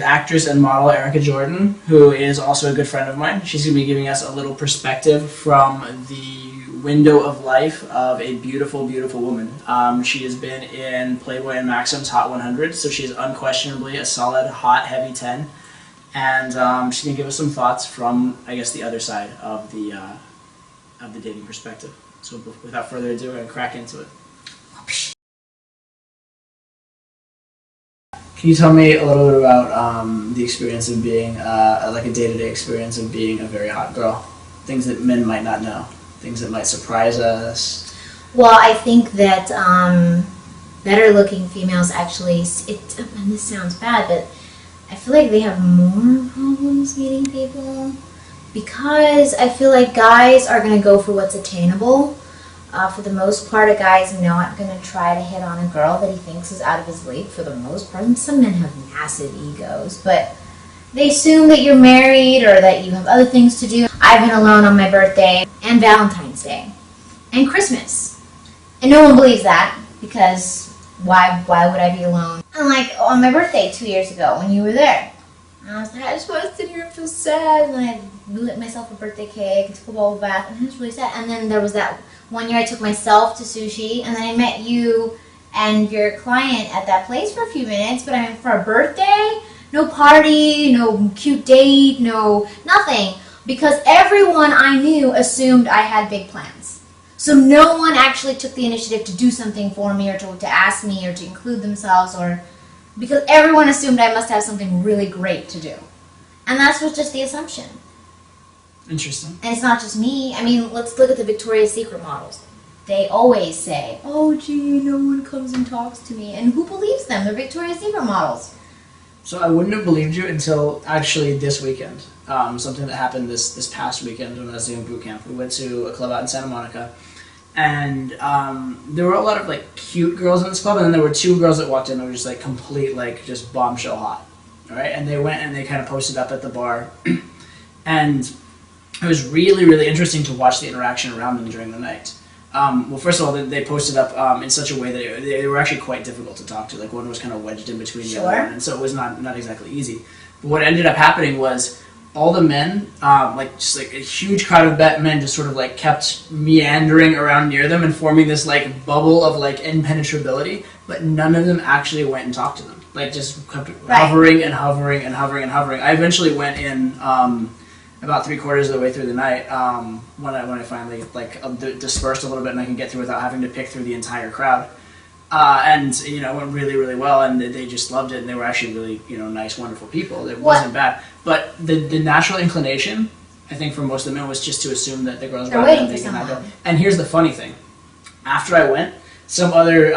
actress and model Erica Jordan, who is also a good friend of mine. She's going to be giving us a little perspective from the window of life of a beautiful, beautiful woman. She has been in Playboy and Maxim's Hot 100, so she's unquestionably a solid, hot, heavy 10. And she's going to give us some thoughts from, I guess, the other side of the dating perspective. So without further ado, we're going to crack into it. Can you tell me a little bit about the experience of being, like a day-to-day experience of being a very hot girl? Things that men might not know, things that might surprise us. Well, I think that better-looking females actually, and this sounds bad, but I feel like they have more problems meeting people because I feel like guys are going to go for what's attainable. For the most part, a guy's not going to try to hit on a girl that he thinks is out of his league for the most part. And some men have massive egos, but they assume that you're married or that you have other things to do. I've been alone on my birthday and Valentine's Day and Christmas. And no one believes that because why would I be alone? And like on my birthday 2 years ago when you were there. And I was like, I just want to sit here and feel sad. And I lit myself a birthday cake and took a bubble bath. And it was really sad. And then there was that one year I took myself to sushi. And then I met you and your client at that place for a few minutes. But I mean, for a birthday, no party, no cute date, no nothing. Because everyone I knew assumed I had big plans. So no one actually took the initiative to do something for me or to ask me or to include themselves or... Because everyone assumed I must have something really great to do. And that's was just the assumption. Interesting. And it's not just me. I mean, let's look at the Victoria's Secret models. They always say, oh, gee, no one comes and talks to me. And who believes them? They're Victoria's Secret models. So I wouldn't have believed you until actually this weekend. Something that happened this past weekend when I was doing boot camp. We went to a club out in Santa Monica. And there were a lot of like cute girls in this club, and then there were two girls that walked in that were just like complete, like just bombshell hot. All right, and they went and they kind of posted up at the bar, and it was really, really interesting to watch the interaction around them during the night. Well, first of all, they posted up in such a way that they were actually quite difficult to talk to. Like one was kind of wedged in between the other one, and so it was not exactly easy. But what ended up happening was all the men, just like a huge crowd of men, just sort of like kept meandering around near them and forming this like bubble of like impenetrability. But none of them actually went and talked to them. Like just kept hovering and hovering and hovering and hovering. I eventually went in about 3/4 of the way through the night when I finally like dispersed a little bit and I could get through without having to pick through the entire crowd. And you know, it went really, really well, and they just loved it, and they were actually really, you know, nice, wonderful people. It wasn't bad, but the natural inclination, I think, for most of the men was just to assume that the girls were waiting for someone. And here's the funny thing: after I went, some other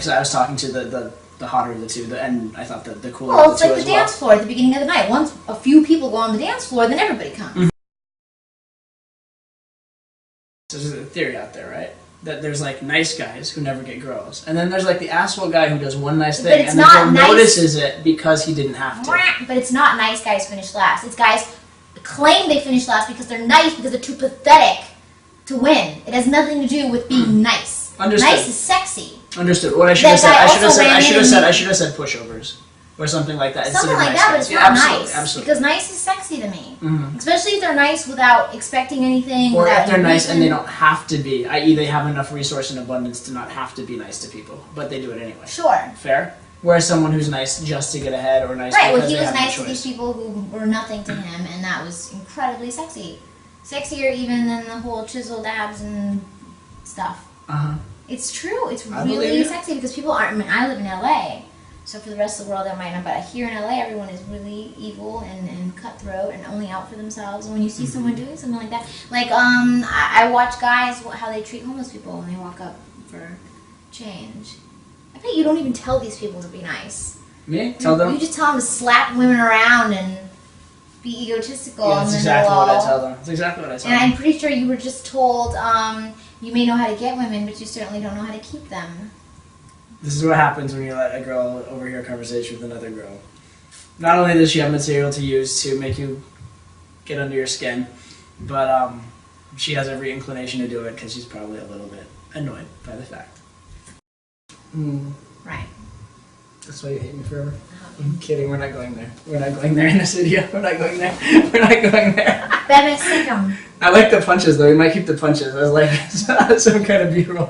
so I was talking to the hotter of the two, and I thought the cooler of the two as well. Well, it's like the dance floor at the beginning of the night. Once a few people go on the dance floor, then everybody comes. Mm-hmm. So there's a theory out there, right? That there's like nice guys who never get girls, and then there's like the asshole guy who does one nice thing and then notices it because he didn't have to. But it's not nice guys finish last. It's guys claim they finish last because they're nice because they're too pathetic to win. It has nothing to do with being nice. Understood. Nice is sexy. Understood. What I should have said, I should have said pushovers. Or something like that. Something like that, but it's not nice. Absolutely. Because nice is sexy to me. Mm-hmm. Especially if they're nice without expecting anything. Or if they're nice and they don't have to be, i.e. they have enough resource and abundance to not have to be nice to people, but they do it anyway. Sure. Fair? Whereas someone who's nice just to get ahead or nice because he was nice to these people who were nothing to him, and that was incredibly sexy. Sexier even than the whole chiseled abs and stuff. Uh-huh. It's true. It's really sexy because people aren't... I mean, I live in LA. So for the rest of the world, that might not. But here in LA, everyone is really evil and cutthroat and only out for themselves. And when you see someone doing something like that, like I watch guys how they treat homeless people when they walk up for change. I bet you don't even tell these people to be nice. Me? Tell them? You just tell them to slap women around and be egotistical. Yeah, that's exactly what I tell them. That's exactly what I tell them. And I'm pretty sure you were just told you may know how to get women, but you certainly don't know how to keep them. This is what happens when you let a girl overhear a conversation with another girl. Not only does she have material to use to make you get under your skin, but she has every inclination to do it because she's probably a little bit annoyed by the fact. Right. That's why you hate me forever. I'm kidding. We're not going there. We're not going there in this video. We're not going there. We're not going there. Bebe, sick 'em. I like the punches though. We might keep the punches. I was like some kind of B-roll.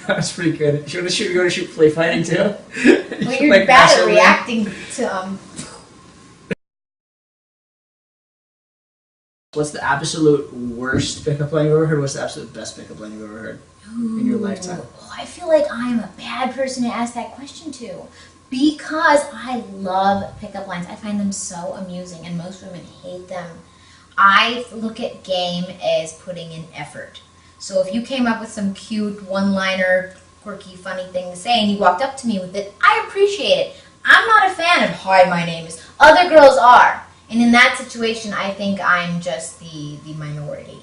That was pretty good. You want to go to shoot play fighting too? Well, you're bad at reacting to What's the absolute worst pickup line you've ever heard? What's the absolute best pickup line you've ever heard in your lifetime? Oh, I feel like I'm a bad person to ask that question to. Because I love pickup lines. I find them so amusing, and most women hate them. I look at game as putting in effort. So if you came up with some cute one-liner, quirky, funny thing to say, and you walked up to me with it, I appreciate it. I'm not a fan of, hi, my name is. Other girls are. And in that situation, I think I'm just the minority.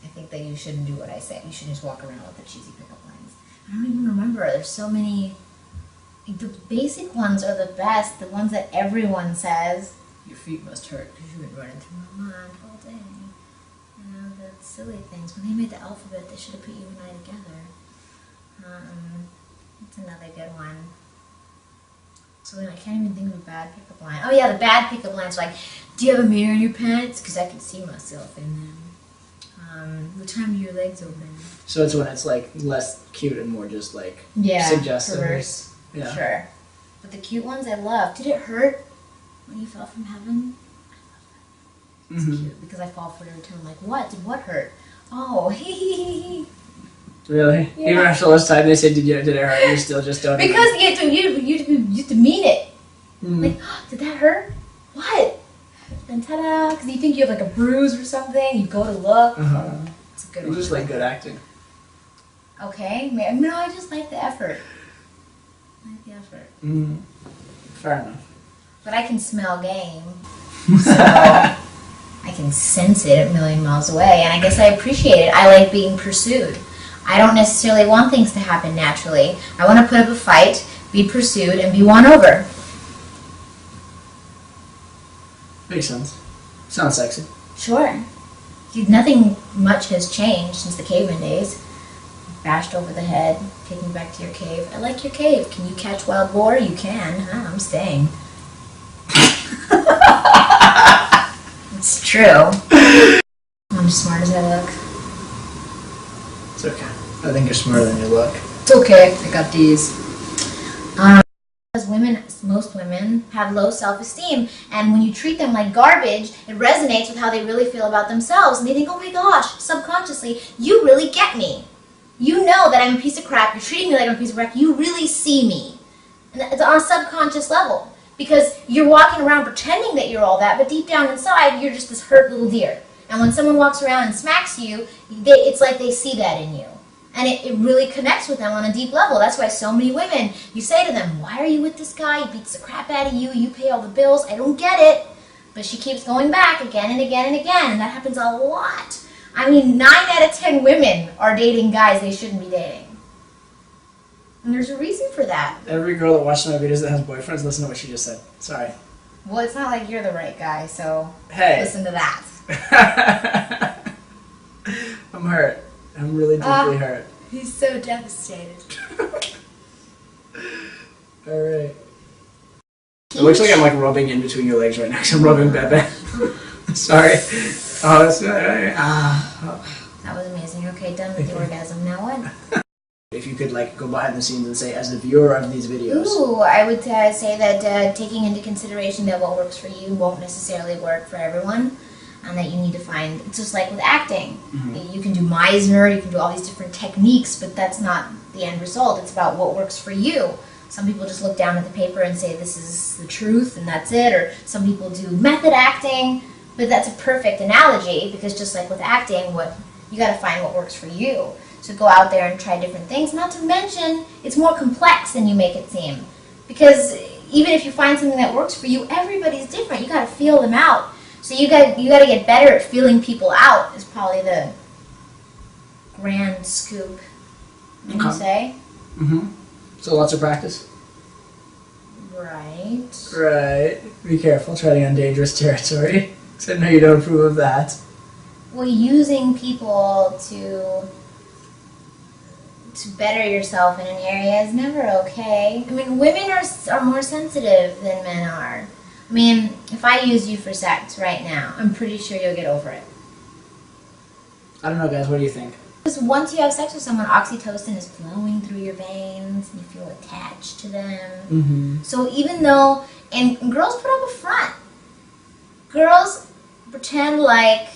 I think that you shouldn't do what I say. You should just walk around with the cheesy pickup lines. I don't even remember. There's so many. The basic ones are the best. The ones that everyone says. Your feet must hurt because you've been running through my mind all day. You know, the silly things. When they made the alphabet, they should have put you and I together. That's another good one. So then I can't even think of a bad pickup line. Oh yeah, the bad pickup line's like, do you have a mirror in your pants? Because I can see myself in them. What time are your legs open? So it's when it's like less cute and more just like suggestive. Perverse. Yeah. Sure. But the cute ones I love. Did it hurt when you fell from heaven? It's cute because I fall for it every time. I'm like, what? Did what hurt? Oh, hee. Really? Yeah. Even after all this time, they say, did it hurt? You still just don't. Because you have to mean it. Like, oh, did that hurt? What? And ta-da! Because you think you have like a bruise or something. You go to look. It's a good one. You just like good acting. Okay. No, I just like the effort. I like the effort. Fair enough. But I can smell game. So I can sense it a million miles away. And I guess I appreciate it. I like being pursued. I don't necessarily want things to happen naturally. I want to put up a fight, be pursued, and be won over. Makes sense. Sounds sexy. Sure. Nothing much has changed since the caveman days. Bashed over the head, taken me back to your cave. I like your cave. Can you catch wild boar? You can. I'm staying. It's true. I'm as smart as I look. It's okay. I think you're smarter than you look. It's okay. I got these. Because most women have low self-esteem, and when you treat them like garbage, it resonates with how they really feel about themselves, and they think, oh my gosh, subconsciously, you really get me. You know that I'm a piece of crap, you're treating me like I'm a piece of crap, you really see me. And it's on a subconscious level, because you're walking around pretending that you're all that, but deep down inside, you're just this hurt little deer. And when someone walks around and smacks you, it's like they see that in you. And it really connects with them on a deep level. That's why so many women, you say to them, why are you with this guy? He beats the crap out of you. You pay all the bills. I don't get it. But she keeps going back again and again and again. And that happens a lot. I mean, 9 out of 10 women are dating guys they shouldn't be dating. And there's a reason for that. Every girl that watches my videos that has boyfriends, listen to what she just said. Sorry. Well, it's not like you're the right guy, so listen to that. I'm hurt. I'm really deeply hurt. He's so devastated. Alright. It looks like I'm like rubbing in between your legs right now because I'm rubbing Bebe. Sorry. Oh, that's not right. That was amazing. Okay, done with the orgasm. Now what? If you could like go behind the scenes and say, as the viewer of these videos. Ooh, I would say that taking into consideration that what works for you won't necessarily work for everyone. And that you need to find, it's just like with acting. You can do Meisner, you can do all these different techniques, but that's not the end result. It's about what works for you. Some people just look down at the paper and say this is the truth and that's it, or some people do method acting, but that's a perfect analogy because just like with acting, you got to find what works for you. So go out there and try different things, not to mention it's more complex than you make it seem. Because even if you find something that works for you, everybody's different. You got to feel them out. So you got to get better at feeling people out is probably the grand scoop. Would you say? So lots of practice. Right. Right. Be careful treading on dangerous territory. Because I know you don't approve of that. Well, using people to to better yourself in an area is never okay. I mean, women are more sensitive than men are. I mean, if I use you for sex right now, I'm pretty sure you'll get over it. I don't know, guys. What do you think? Because once you have sex with someone, oxytocin is flowing through your veins, and you feel attached to them. Mm-hmm. So even though, and girls put up a front. Girls pretend like,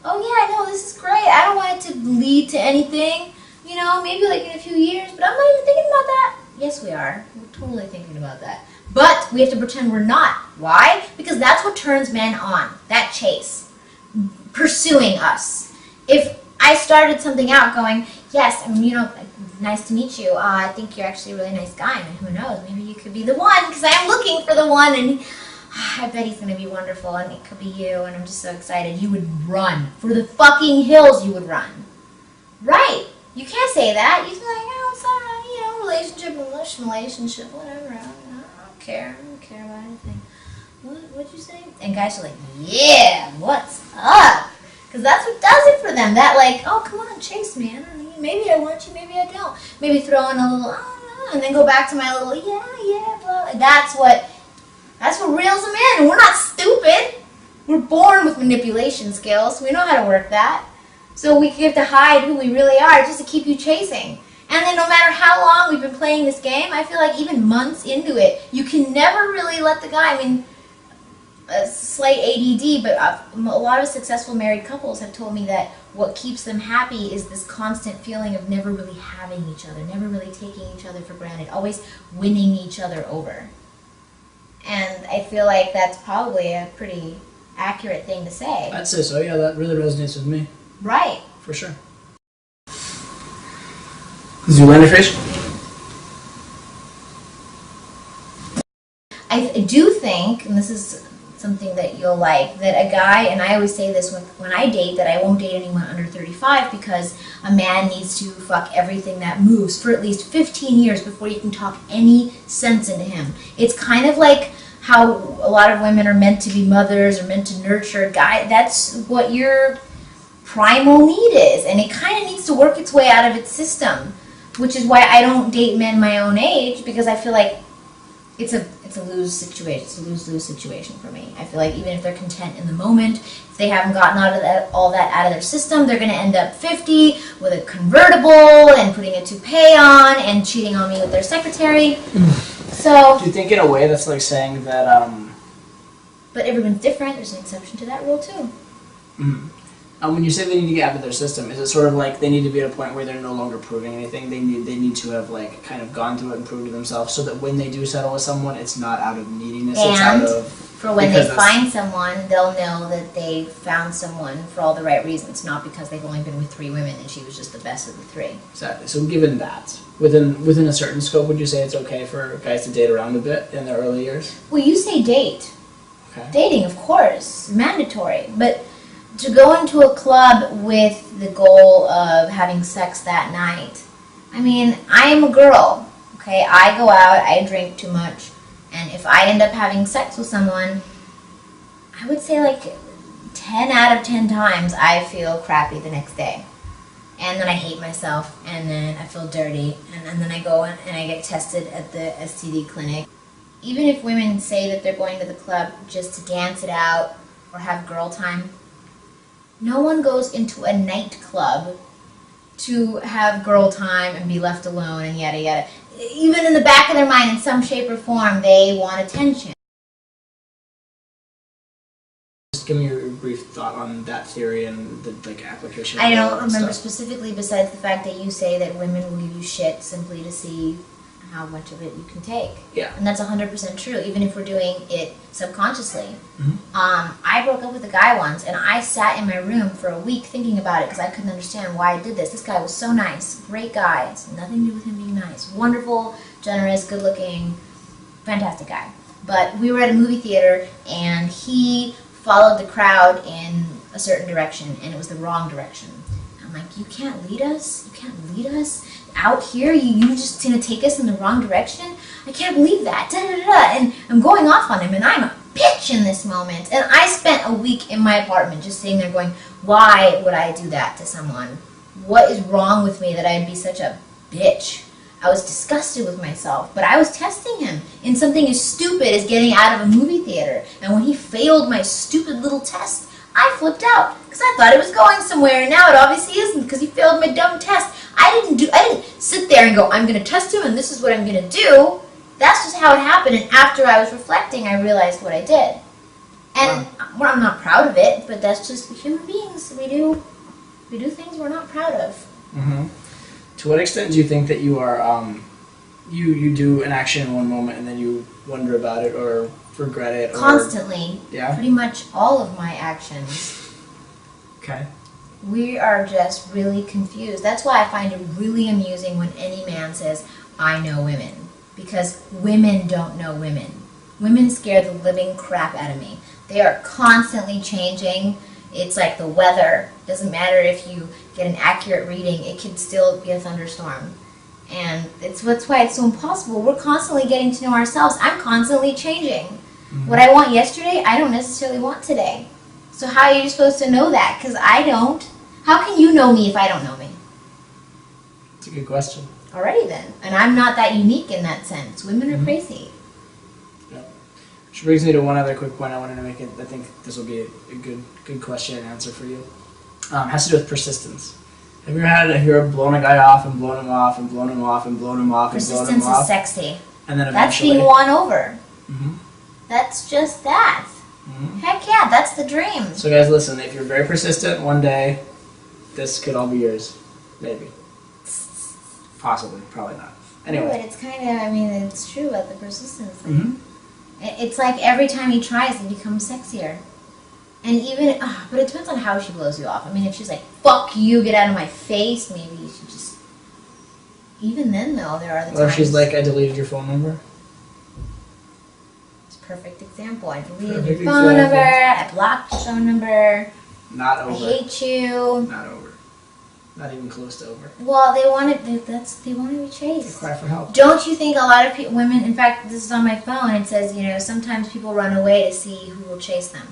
oh yeah, no, this is great. I don't want it to lead to anything. You know, maybe like in a few years, but I'm not even thinking about that. Yes, we are. We're totally thinking about that. But we have to pretend we're not. Why? Because that's what turns men on. That chase. Pursuing us. If I started something out going, yes, I mean, you know, nice to meet you. I think you're actually a really nice guy. I mean, who knows? Maybe you could be the one, because I am looking for the one, and I bet he's going to be wonderful, and it could be you, and I'm just so excited. You would run. For the fucking hills, you would run. Right. You can't say that. You'd be like, oh, it's alright, you know, relationship, whatever. I don't care. I don't care about anything. What'd you say? And guys are like, yeah, what's up? Because that's what does it for them. That like, oh, come on, chase me. I don't know. Maybe I want you, maybe I don't. Maybe throw in a little, oh, and then go back to my little, yeah, blah. That's what reels them in. We're not stupid. We're born with manipulation skills. We know how to work that. So we have to hide who we really are just to keep you chasing. And then no matter how long we've been playing this game, I feel like even months into it, you can never really let the guy, I mean, a slight ADD, but a lot of successful married couples have told me that what keeps them happy is this constant feeling of never really having each other, never really taking each other for granted, always winning each other over. And I feel like that's probably a pretty accurate thing to say. I'd say so, yeah, that really resonates with me. Right. For sure. Zoolander fish? I do think, and this is something that you'll like, that a guy, and I always say this when I date, that I won't date anyone under 35 because a man needs to fuck everything that moves for at least 15 years before you can talk any sense into him. It's kind of like how a lot of women are meant to be mothers or meant to nurture a guy. That's what your primal need is, and it kind of needs to work its way out of its system, which is why I don't date men my own age, because I feel like it's a lose situation. It's a lose-lose situation for me. I feel like even if they're content in the moment, if they haven't gotten all that out of their system, they're going to end up 50 with a convertible and putting a toupee on and cheating on me with their secretary. So, do you think in a way that's like saying that but everyone's different. There's an exception to that rule too. Mm-hmm. When you say they need to get out of their system, is it sort of like they need to be at a point where they're no longer proving anything? They need to have like kind of gone through it and proved to themselves, so that when they do settle with someone, it's not out of neediness. And it's out of, for when they find someone, they'll know that they found someone for all the right reasons, not because they've only been with 3 women and she was just the best of the 3. Exactly. So given that, within a certain scope, would you say it's okay for guys to date around a bit in their early years? Well, you say date. Okay. Dating, of course, mandatory, but to go into a club with the goal of having sex that night, I mean, I am a girl, okay? I go out, I drink too much, and if I end up having sex with someone, I would say like 10 out of 10 times I feel crappy the next day. And then I hate myself, and then I feel dirty, and then I go and I get tested at the STD clinic. Even if women say that they're going to the club just to dance it out or have girl time, no one goes into a nightclub to have girl time and be left alone and yada yada. Even in the back of their mind, in some shape or form, they want attention. Just give me your brief thought on that theory and the application. I don't remember specifically, besides the fact that you say that women will give you shit simply to see how much of it you can take. Yeah. And that's 100% true, even if we're doing it subconsciously. Mm-hmm. I broke up with a guy once, and I sat in my room for a week thinking about it because I couldn't understand why I did this. This guy was so nice, great guy. It's nothing to do with him being nice. Wonderful, generous, good-looking, fantastic guy. But we were at a movie theater, and he followed the crowd in a certain direction, and it was the wrong direction. I'm like, you can't lead us? You can't lead us? Out here, you just gonna take us in the wrong direction? I can't believe that. Da, da, da, da. And I'm going off on him, and I'm a bitch in this moment. And I spent a week in my apartment just sitting there going, why would I do that to someone? What is wrong with me that I'd be such a bitch. I was disgusted with myself, but I was testing him in something as stupid as getting out of a movie theater. And when he failed my stupid little test, I flipped out because I thought it was going somewhere, and now it obviously isn't because he failed my dumb test. I didn't sit there and go, I'm going to test him and this is what I'm going to do. That's just how it happened, and after I was reflecting, I realized what I did. And well, I'm not proud of it, but that's just human beings. We do things we're not proud of. Mm-hmm. To what extent do you think that you are, you do an action in one moment and then you wonder about it or regret it? Constantly. Yeah? Pretty much all of my actions. Okay. We are just really confused. That's why I find it really amusing when any man says, I know women. Because women don't know women. Women scare the living crap out of me. They are constantly changing. It's like the weather. Doesn't matter if you get an accurate reading, it could still be a thunderstorm. And that's why it's so impossible. We're constantly getting to know ourselves. I'm constantly changing. Mm-hmm. What I want yesterday, I don't necessarily want today. So how are you supposed to know that? Because I don't. How can you know me if I don't know me? That's a good question. Alrighty then. And I'm not that unique in that sense. Women are crazy. Yep. Which brings me to one other quick point I wanted to make. I think this will be a good question and answer for you. Has to do with persistence. Have you ever blown a guy off and blown him off and blown him off and blown him off and blown him Persistence off? is sexy. And then That's eventually... being won over. Mm-hmm. That's just that. Mm-hmm. Heck yeah, that's the dream. So guys, listen, if you're very persistent, one day, this could all be yours. Maybe. Possibly. Probably not. Anyway. No, but it's kind of, it's true about the persistence thing. Mm-hmm. It's like every time he tries, it becomes sexier. And even, but it depends on how she blows you off. If she's like, fuck you, get out of my face, maybe you should just, even then though, there are the times. Or if she's like, I deleted your phone number. It's a perfect example. I deleted your phone number, I blocked your phone number. Not over. I hate you. Not over. Not even close to over. Well, they want to be chased. Cry for help. Don't you think a lot of women, in fact, this is on my phone, it says, sometimes people run away to see who will chase them.